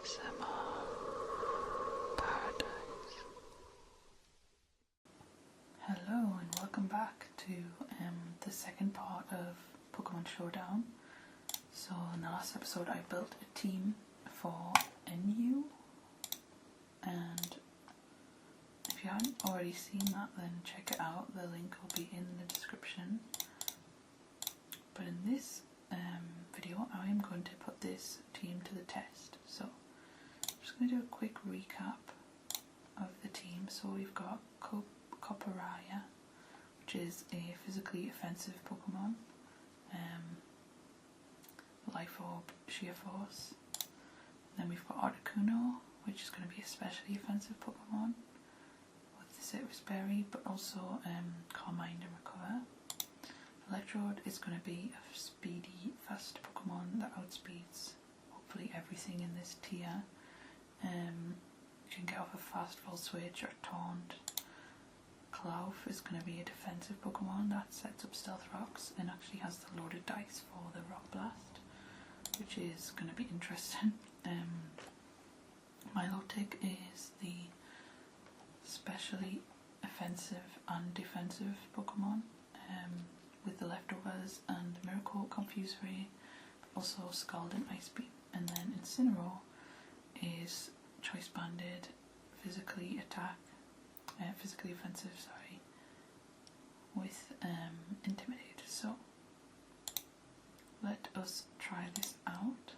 ASMR Paradise. Hello and welcome back to the second part of Pokémon Showdown. So in the last episode I built a team for NU, and if you haven't already seen that then check it out, the link will be in the description. But in this video I am going to put this team to the test. So I'm just going to do a quick recap of the team. So we've got Copperaya, which is a physically offensive Pokemon, Life Orb, Sheer Force. Then we've got Articuno, which is going to be a specially offensive Pokemon with the Citrus Berry, but also Carmine and Recover. Electrode is going to be a speedy, fast Pokemon that outspeeds hopefully everything in this tier. You can get off a fast Volt Switch or Taunt. Klawf is going to be a defensive Pokemon that sets up Stealth Rocks and actually has the loaded dice for the Rock Blast, which is going to be interesting. Milotic is the specially offensive and defensive Pokemon, with the Leftovers and Miracle, Confuse Ray, also Scald and Ice Beam. And then Incineroar is Choice Banded, physically offensive, sorry, with Intimidate. So let us try this out.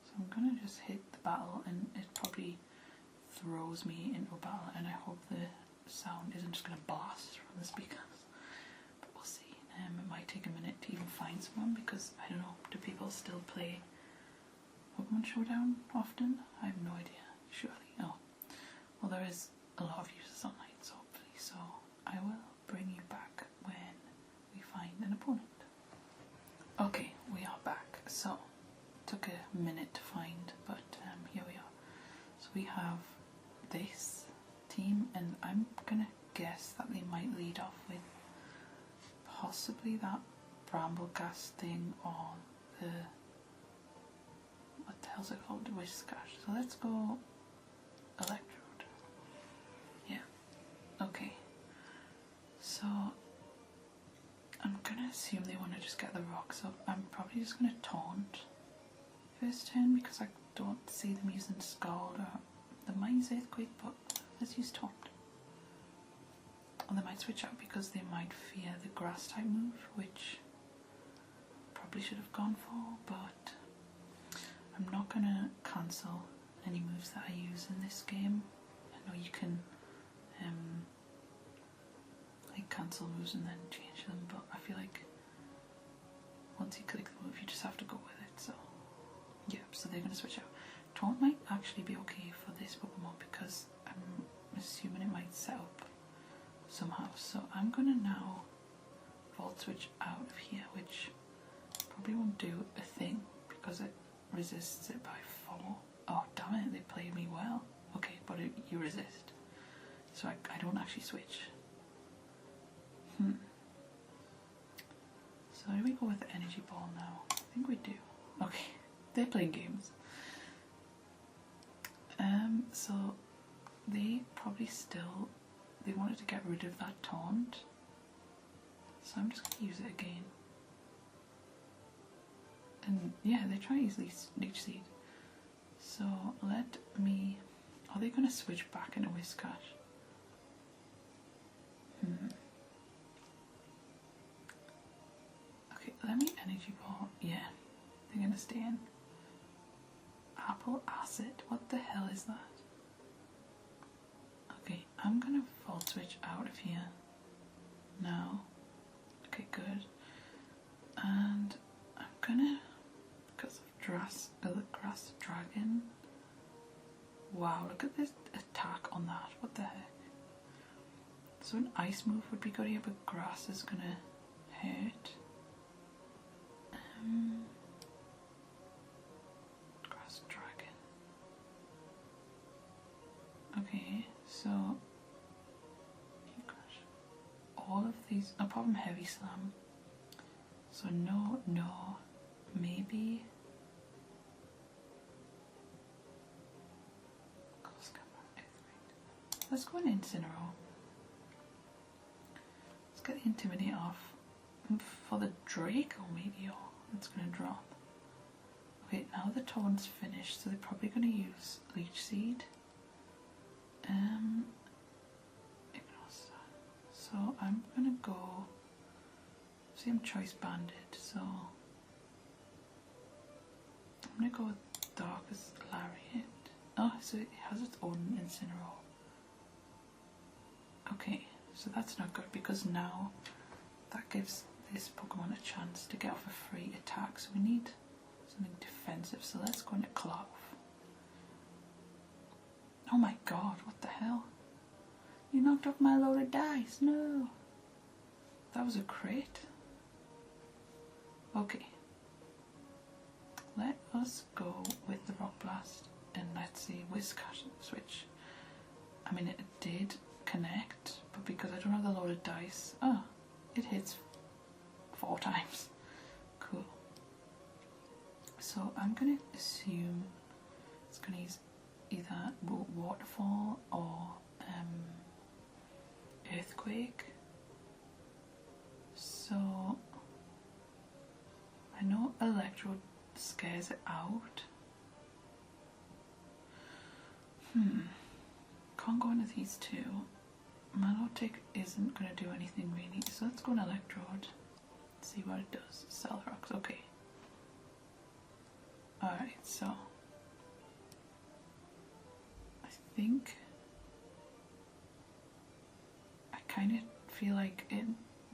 So I'm gonna just hit the battle, and it probably throws me into a battle, and I hope the sound isn't just gonna blast from the speakers. But we'll see. It might take a minute to even find someone, because I don't know, do people still play Pokémon Showdown often? I have no idea. Surely. Oh. Well, there is a lot of users online, so hopefully. So I will bring you back when we find an opponent. Okay, we are back. So took a minute to find, but here we are. So we have this team, and I'm gonna guess that they might lead off with possibly that Brambleghast thing, or the, what the hell's it called, the Whiscash. So let's go Electrode. Yeah, okay. So I'm gonna assume they want to just get the rocks up. I'm probably just gonna Taunt first turn, because I don't see them using Scald, or they might use Earthquake, but let's use Taunt. Or they might switch out because they might fear the grass type move, which probably should have gone for, but I'm not gonna cancel any moves that I use in this game. I know you can like cancel moves and then change them, but I feel like once you click the move you just have to go with it. So yeah, so they're gonna switch out. Taunt might actually be okay for this Pokemon, because I'm assuming it might set up somehow. So I'm gonna now Volt Switch out of here, which probably won't do a thing because it resists it by 4. Oh damn it, they played me well. Okay, but you resist, so I don't actually switch. So do we go with the Energy Ball now? I think we do. Okay, they're playing games. So they probably still, they wanted to get rid of that Taunt, so I'm just going to use it again. And yeah, they try to use Leech Seed. So let me, are they going to switch back into Whiscash? Okay, let me Energy Ball. Yeah, they're going to stay in. Apple Acid, what the hell is that? Okay, I'm gonna Volt Switch out of here now. Okay, good. And I'm gonna, because of the Grass Dragon. Wow, look at this attack on that. What the heck? So an ice move would be good here, but grass is gonna hurt. Grass Dragon. Okay, so all of these, no problem, Heavy Slam. So no, maybe let's go and Incineroar. Let's get the Intimidate off. For the Draco Meteor, it's going to drop. Okay, now the taunt's finished, so they're probably going to use Leech Seed. So I'm going to go, see, I'm Choice Banded, so I'm going to go with Darkest Lariat. Oh, so it has its own Incineroar. Okay, so that's not good because now that gives this Pokemon a chance to get off a free attack, so we need something defensive, so let's go into Cloth. Oh my god, what the hell? You knocked off my loaded dice, no! That was a crate. Okay. Let us go with the Rock Blast and let's see Whiscash switch. I mean, it did connect, but because I don't have the loaded dice, oh, it hits 4 times. Cool. So I'm going to assume it's going to use either Waterfall or Earthquake. So I know Electrode scares it out. Can't go into these two. Milotic isn't going to do anything really, so let's go on Electrode. See what it does. Cellrox, okay. Alright, so I think I kind of feel like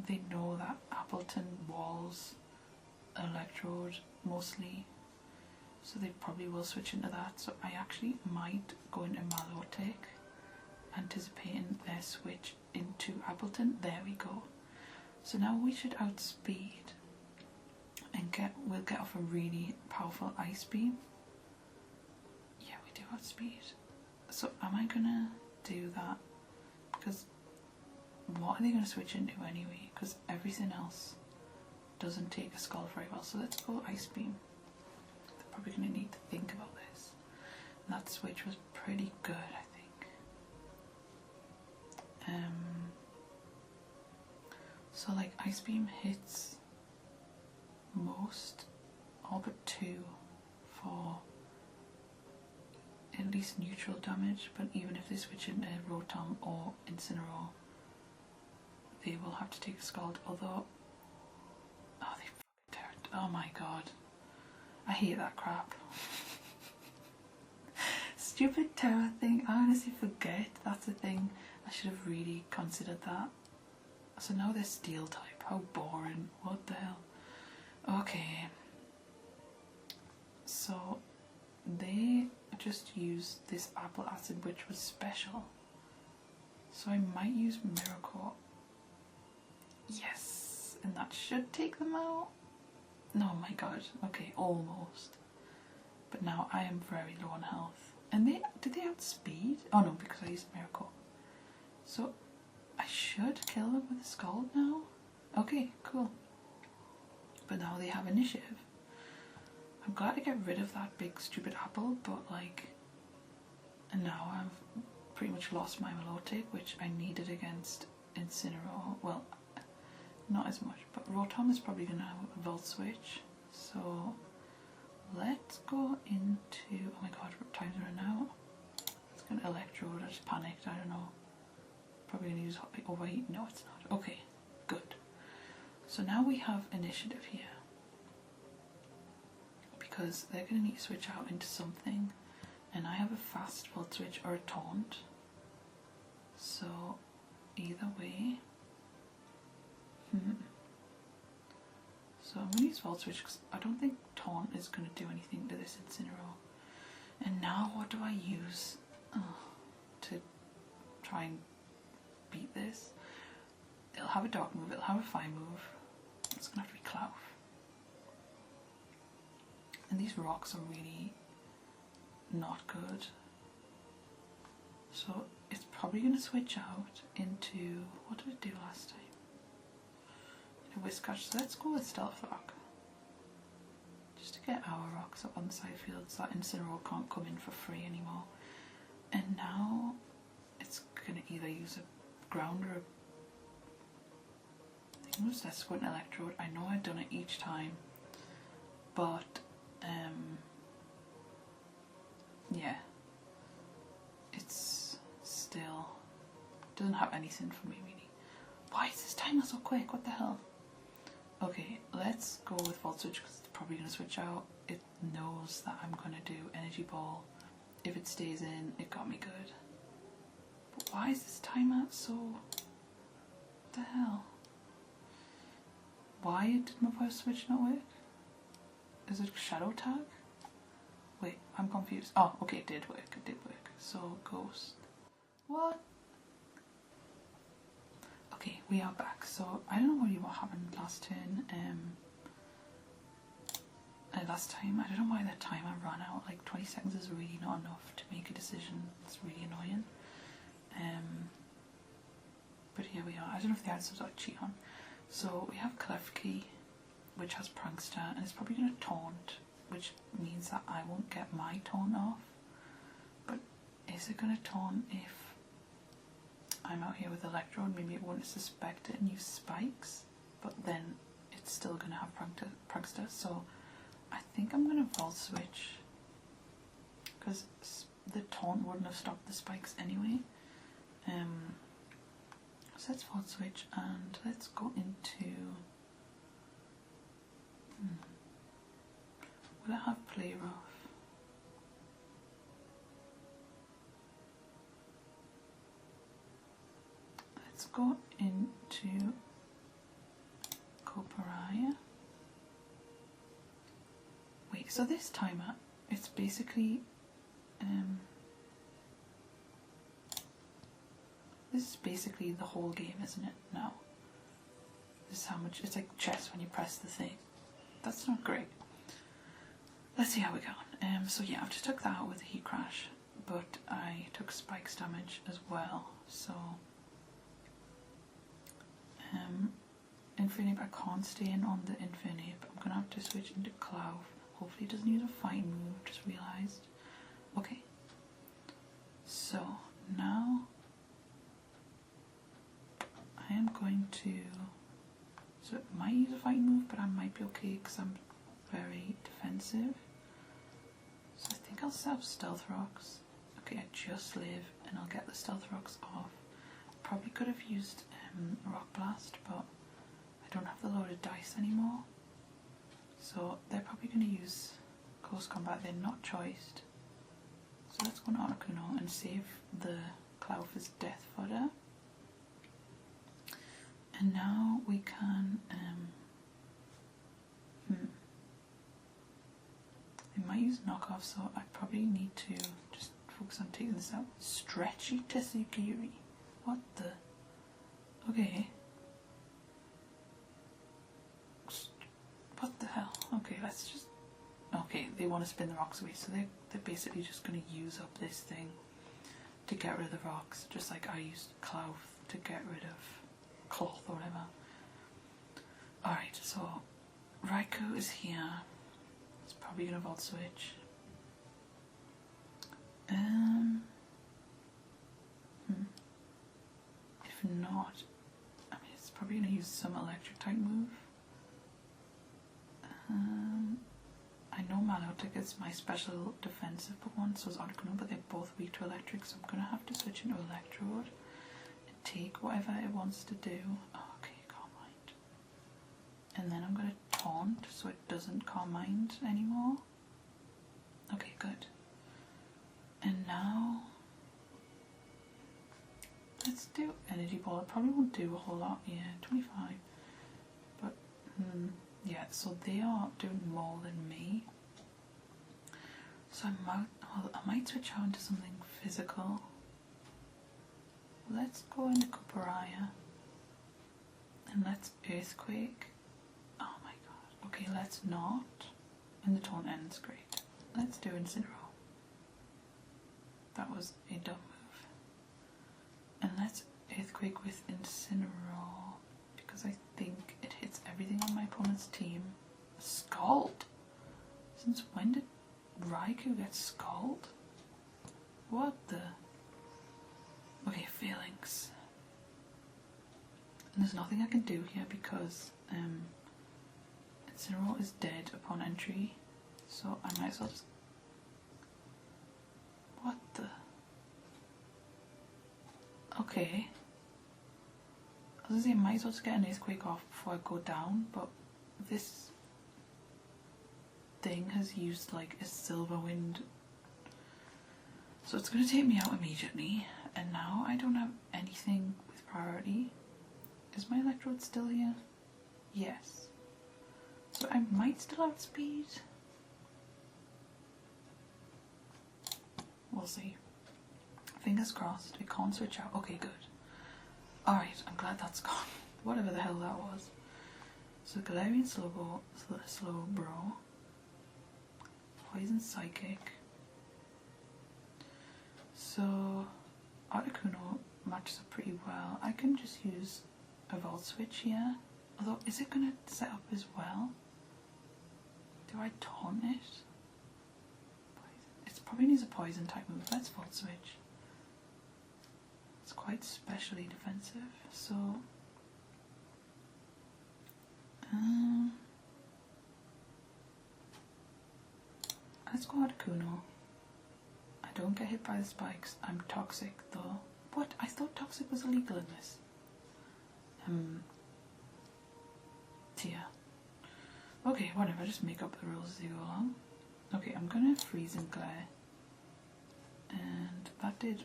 they know that Appleton walls Electrode mostly, so they probably will switch into that, so I actually might go into Milotic, anticipating their switch into Appleton. There we go. So now we should outspeed and we'll get off a really powerful Ice Beam. Yeah, we do outspeed. So am I gonna do that? Because what are they gonna switch into anyway? Because everything else doesn't take a Scald very well. So let's go Ice Beam. They're probably gonna need to think about this. And that switch was pretty good, I think. So like Ice Beam hits most, all but 2 for at least neutral damage, but even if they switch into Rotom or Incineroar, they will have to take a Scald, although, oh, they fucking tear it. Oh my god, I hate that crap. Stupid Terra thing, I honestly forget that's a thing. I should have really considered that. So now they're Steel type, how boring, what the hell. Okay, so they just used this Apple Acid, which was special, so I might use Miracle. Yes, and that should take them out. No, my god, okay, almost. But now I am very low on health. And did they outspeed? Oh no, because I used Miracle. So I should kill them with a Scald now? Okay, cool. But now they have initiative. I'm glad to get rid of that big stupid apple, but like, and now I've pretty much lost my Milotic, which I needed against Incineroar. Well, not as much, but Rotom is probably going to have a Volt Switch. So let's go into, oh my god, what time's it now? It's going to Electrode, I just panicked, I don't know. Probably going to use Overheat, no it's not. Okay, good. So now we have initiative here, because they're going to need to switch out into something, and I have a fast Volt Switch or a Taunt, so either way, so I'm going to use Volt Switch because I don't think Taunt is going to do anything to this Incineroar. And now what do I use to try and beat this? It'll have a Dark move, it'll have a Fire move. It's going to have to be Cloud. And these rocks are really not good. So it's probably going to switch out into, what did it do last time? A Whiscash. So let's go with Stealth Rock. Just to get our rocks up on the side field so that Incineroar can't come in for free anymore. And now it's can either use a ground or a... I think it was let's go an electrode. I know I've done it each time, but yeah, it's still doesn't have anything for me really. Why is this timer so quick? What the hell? Okay, let's go with Volt Switch because it's probably going to switch out. It knows that I'm going to do Energy Ball. If it stays in, it got me good. But why is this timer so... what the hell? Why did my voice switch not work? Is it Shadow Tag? Wait, I'm confused. Oh, okay, it did work. It did work. So, Ghost. What? Okay, we are back. So, I don't know really what happened last turn. Last time, I don't know why that timer ran out. Like 20 seconds is really not enough to make a decision. It's really annoying. But here we are. I don't know if the answers are cheat on. So we have Klefki, which has Prankster, and it's probably going to taunt, which means that I won't get my taunt off. But is it going to taunt if I'm out here with Electrode? Maybe it won't suspect it and use spikes, but then it's still going to have Prankster. So I think I'm going to Volt Switch, because the taunt wouldn't have stopped the spikes anyway. So let's Volt Switch and let's go into... will I have Play Rough? Let's go into Coparia. Wait, so this timer, it's basically this is basically the whole game, isn't it? Now, this is how much it's like chess when you press the thing. That's not great. Let's see how we go on. So yeah, I've just took that out with the Heat Crash, but I took Spikes damage as well. So Infernape, I can't stay in on the Infernape. I'm gonna have to switch into Cloud. Hopefully it doesn't use a fighting move, just realised. Okay. So now I am going to, so it might use a fighting move, but I might be okay because I'm very defensive. So I think I'll set up Stealth Rocks. Okay, I just live and I'll get the Stealth Rocks off. Probably could have used Rock Blast, but I don't have the loaded dice anymore. So they're probably going to use Close Combat. They're not choiced. So let's go on Articuno and save the Cloud's Death Fodder. And now we can, I might use knockoff, so I probably need to just focus on taking this out. Stretchy Tessugiri. What the? Okay. What the hell? Okay, let's just... okay, they want to spin the rocks away, so they're basically just going to use up this thing to get rid of the rocks, just like I used Cloud to get rid of Cloth or whatever. Alright, so Raikou is here. It's probably going to Volt Switch. If not, I mean, it's probably going to use some electric type move. I know Milotic is my special defensive Pokemon, so is Articuno, but they're both weak to electric, so I'm going to have to switch into Electrode and take whatever it wants to do. Oh, okay, Calm Mind. And then I'm going to Taunt so it doesn't Calm Mind anymore. Okay, good. And now let's do Energy Ball. It probably won't do a whole lot, yeah, 25. But, yeah, so they are doing more than me. So I might switch out into something physical. Let's go into Coparia. And let's Earthquake. Oh my god. Okay, let's not. And the taunt ends, great. Let's do Incineroar. That was a dumb move. And let's Earthquake with Incineroar, because I think it hits everything on my opponent's team. Scald? Since when did Raikou get Scald? What the? Okay, failings. And there's nothing I can do here because Incineroar is dead upon entry, so I might as well just... What the... Okay. I was gonna say I might as well just get an Earthquake off before I go down, but this thing has used like a Silver Wind, so it's gonna take me out immediately, and now I don't have anything with priority. Is my Electrode still here? Yes. So I might still outspeed. We'll see. Fingers crossed. It can't switch out. Okay, good. Alright, I'm glad that's gone. Whatever the hell that was. So Galarian Slowbro. Poison Psychic. So Articuno matches up pretty well. I can just use a Volt Switch here. Although, is it going to set up as well? Do I taunt it? It probably needs a poison type move. Let's Volt Switch. It's quite specially defensive, so let's go Articuno. I don't get hit by the spikes. I'm toxic though. What? I thought toxic was illegal in this. Tia. Okay, whatever, just make up the rules as you go along. Okay, I'm gonna freeze and glare. And that did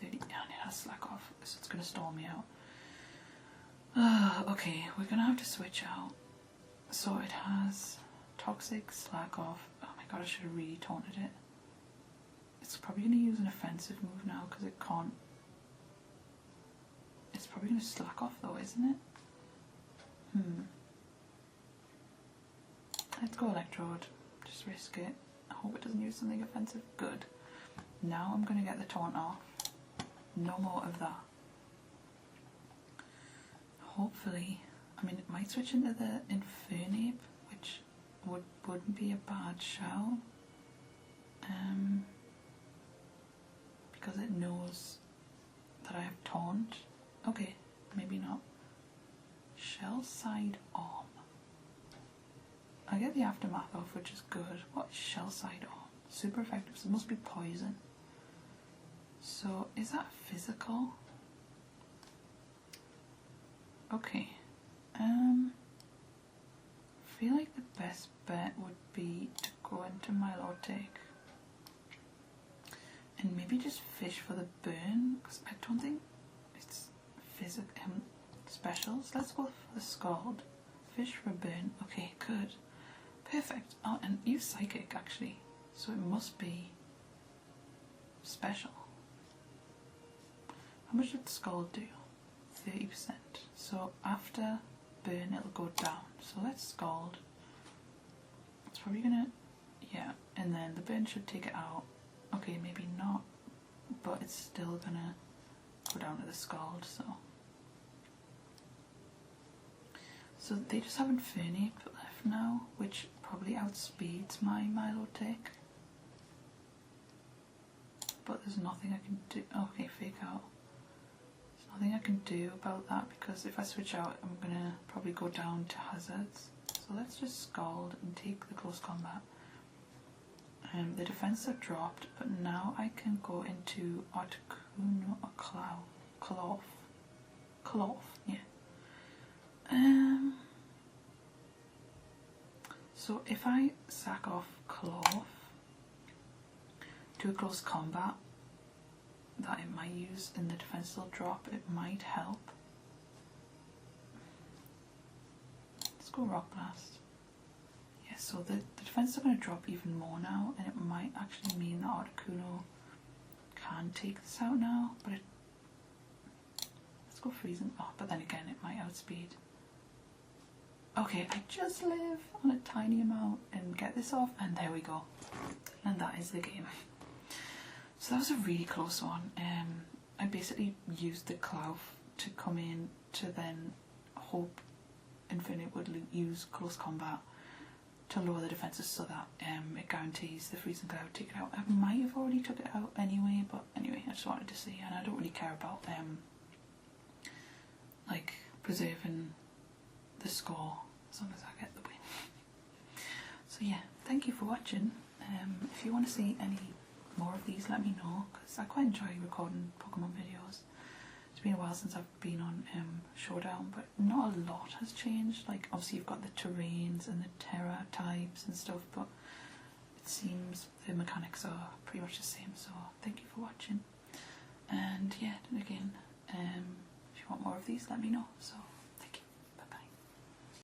30, and it has slack off, so it's gonna stall me out. Okay, we're gonna have to switch out. So it has toxic, slack off. Oh my god, I should have really taunted it. It's probably gonna use an offensive move now because it can't. It's probably gonna slack off though, isn't it? Let's go Electrode. Just risk it. I hope it doesn't use something offensive. Good. Now I'm gonna get the taunt off. No more of that. Hopefully, I mean, it might switch into the Infernape, which wouldn't be a bad shout. Because it knows that I have taunt. Okay, maybe not. Shell Side Arm. I get the aftermath off, which is good. What is Shell Side Arm? Super effective, so it must be poison. So, is that physical? Okay. I feel like the best bet would be to go into Milotic and maybe just fish for the burn, because I don't think it's specials. Let's go for the Scald. Fish for a burn. Okay, good. Perfect. Oh, and use Psychic actually. So it must be special. How much did the Scald do? 30%. So after burn it'll go down. So let's Scald. It's probably gonna, yeah, and then the burn should take it out. Okay, maybe not, but it's still gonna go down to the Scald, so they just have Infernape left now, which probably outspeeds my Milotic. But there's nothing I can do. Okay, fake out. There's nothing I can do about that because if I switch out, I'm gonna probably go down to hazards. So let's just Scald and take the close combat. The defense have dropped, but now I can go into Articuno or Cloth, yeah. So if I sack off Cloth to a close combat that it might use and the defense will drop, it might help. Let's go Rock Blast. Yeah, so the defense are going to drop even more now, and it might actually mean that Articuno can take this out now, but let's go Freezing. Oh, but then again, it might outspeed. Okay, I just live on a tiny amount and get this off, and there we go. And that is the game. So that was a really close one. I basically used the Cloud to come in to then hope Infinite would use close combat to lower the defences so that it guarantees the freezing cloud take it out. I might have already took it out anyway, but anyway, I just wanted to see, and I don't really care about like preserving the score as long as I get the win. So yeah, thank you for watching. If you want to see any more of these, let me know, because I quite enjoy recording Pokemon videos. It's been a while since I've been on Showdown, but not a lot has changed. Like, obviously you've got the terrains and the terra types and stuff, but it seems the mechanics are pretty much the same. So thank you for watching, and yeah, again, if you want more of these, let me know. So